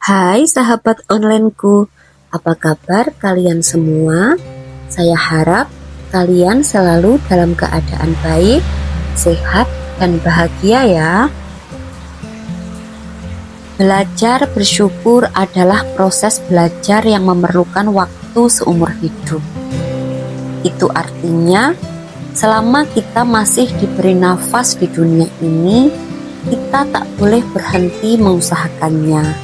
Hai sahabat onlineku, apa kabar kalian semua? Saya harap kalian selalu dalam keadaan baik, sehat, dan bahagia ya. Belajar bersyukur adalah proses belajar yang memerlukan waktu seumur hidup. Itu artinya, selama kita masih diberi nafas di dunia ini, kita tak boleh berhenti mengusahakannya.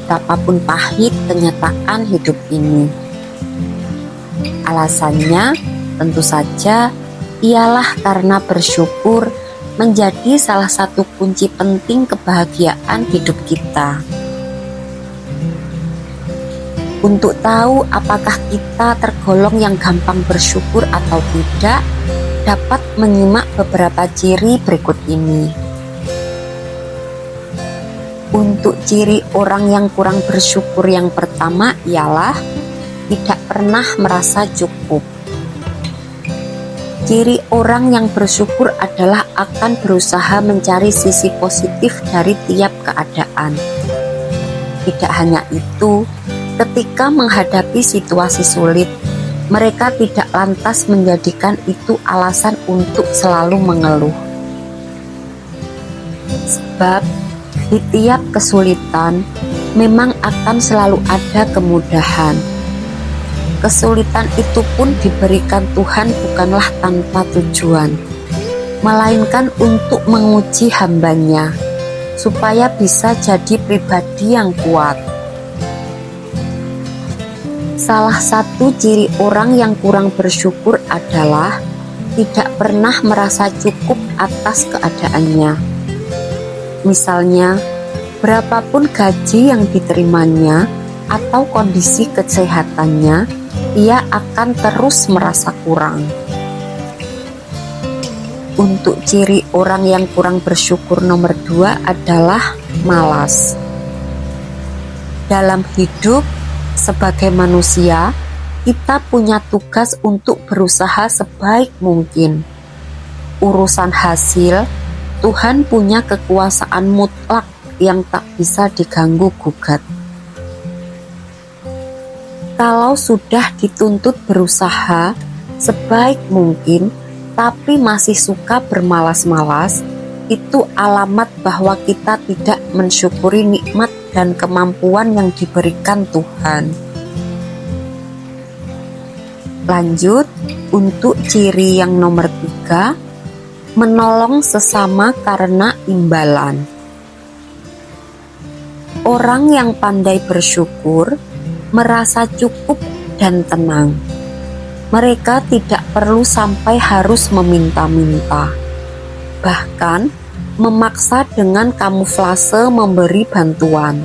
Betapapun pahit kenyataan hidup ini. Alasannya tentu saja ialah karena bersyukur menjadi salah satu kunci penting kebahagiaan hidup kita. Untuk tahu apakah kita tergolong yang gampang bersyukur atau tidak, dapat menyimak beberapa ciri berikut ini. Untuk ciri orang yang kurang bersyukur yang pertama ialah tidak pernah merasa cukup. Ciri orang yang bersyukur adalah akan berusaha mencari sisi positif dari tiap keadaan. Tidak hanya itu, ketika menghadapi situasi sulit, mereka tidak lantas menjadikan itu alasan untuk selalu mengeluh. Sebab di tiap kesulitan memang akan selalu ada kemudahan. Kesulitan itu pun diberikan Tuhan bukanlah tanpa tujuan, melainkan untuk menguji hambanya, supaya bisa jadi pribadi yang kuat. Salah satu ciri orang yang kurang bersyukur adalah tidak pernah merasa cukup atas keadaannya. Misalnya, berapapun gaji yang diterimanya atau kondisi kesehatannya, ia akan terus merasa kurang. Untuk ciri orang yang kurang bersyukur nomor 2 adalah malas. Dalam hidup sebagai manusia, kita punya tugas untuk berusaha sebaik mungkin. Urusan hasil, Tuhan punya kekuasaan mutlak yang tak bisa diganggu-gugat. Kalau sudah dituntut berusaha sebaik mungkin, tapi masih suka bermalas-malas, itu alamat bahwa kita tidak mensyukuri nikmat dan kemampuan yang diberikan Tuhan. Lanjut, untuk ciri yang nomor 3, menolong sesama karena imbalan. Orang yang pandai bersyukur merasa cukup dan tenang. Mereka tidak perlu sampai harus meminta-minta, bahkan memaksa dengan kamuflase memberi bantuan.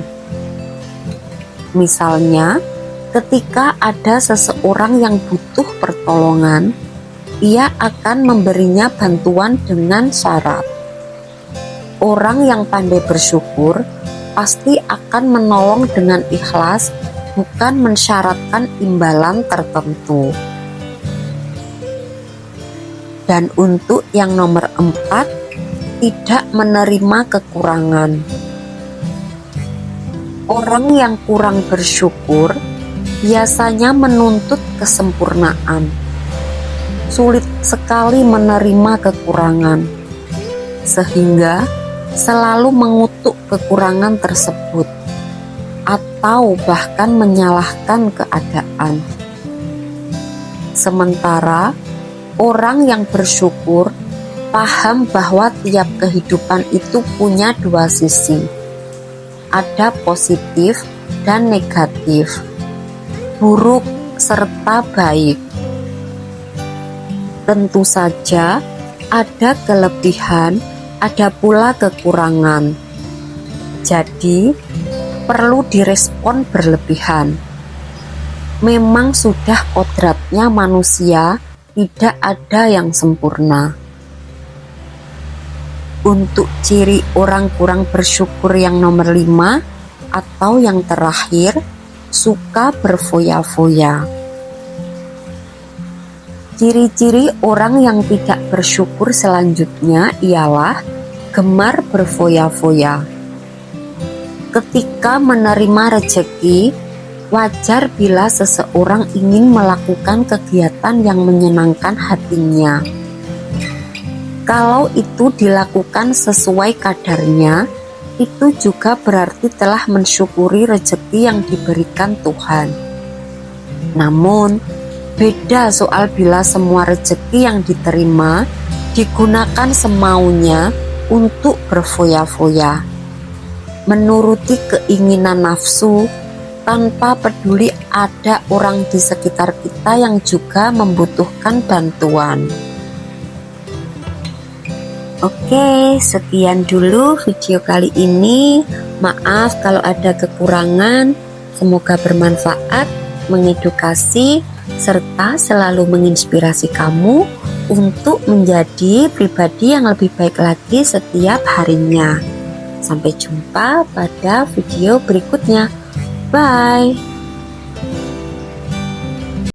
Misalnya, ketika ada seseorang yang butuh pertolongan, ia akan memberinya bantuan dengan syarat. Orang yang pandai bersyukur pasti akan menolong dengan ikhlas, bukan mensyaratkan imbalan tertentu. Dan untuk yang nomor 4, tidak menerima kekurangan. Orang yang kurang bersyukur biasanya menuntut kesempurnaan. Sulit sekali menerima kekurangan, sehingga selalu mengutuk kekurangan tersebut, atau bahkan menyalahkan keadaan. Sementara orang yang bersyukur paham bahwa tiap kehidupan itu punya dua sisi, ada positif dan negatif, buruk serta baik. Tentu saja ada kelebihan, ada pula kekurangan. Jadi, perlu direspon berlebihan. Memang sudah kodratnya manusia, tidak ada yang sempurna. Untuk ciri orang kurang bersyukur yang nomor 5 atau yang terakhir, suka berfoya-foya. Ciri-ciri orang yang tidak bersyukur selanjutnya ialah gemar berfoya-foya. Ketika menerima rezeki, wajar bila seseorang ingin melakukan kegiatan yang menyenangkan hatinya. Kalau itu dilakukan sesuai kadarnya, itu juga berarti telah mensyukuri rezeki yang diberikan Tuhan. Namun, beda soal bila semua rezeki yang diterima digunakan semaunya untuk berfoya-foya, menuruti keinginan nafsu, tanpa peduli ada orang di sekitar kita yang juga membutuhkan bantuan. Oke, sekian dulu video kali ini. Maaf kalau ada kekurangan. Semoga bermanfaat, mengedukasi, serta selalu menginspirasi kamu untuk menjadi pribadi yang lebih baik lagi setiap harinya. Sampai jumpa pada video berikutnya. Bye.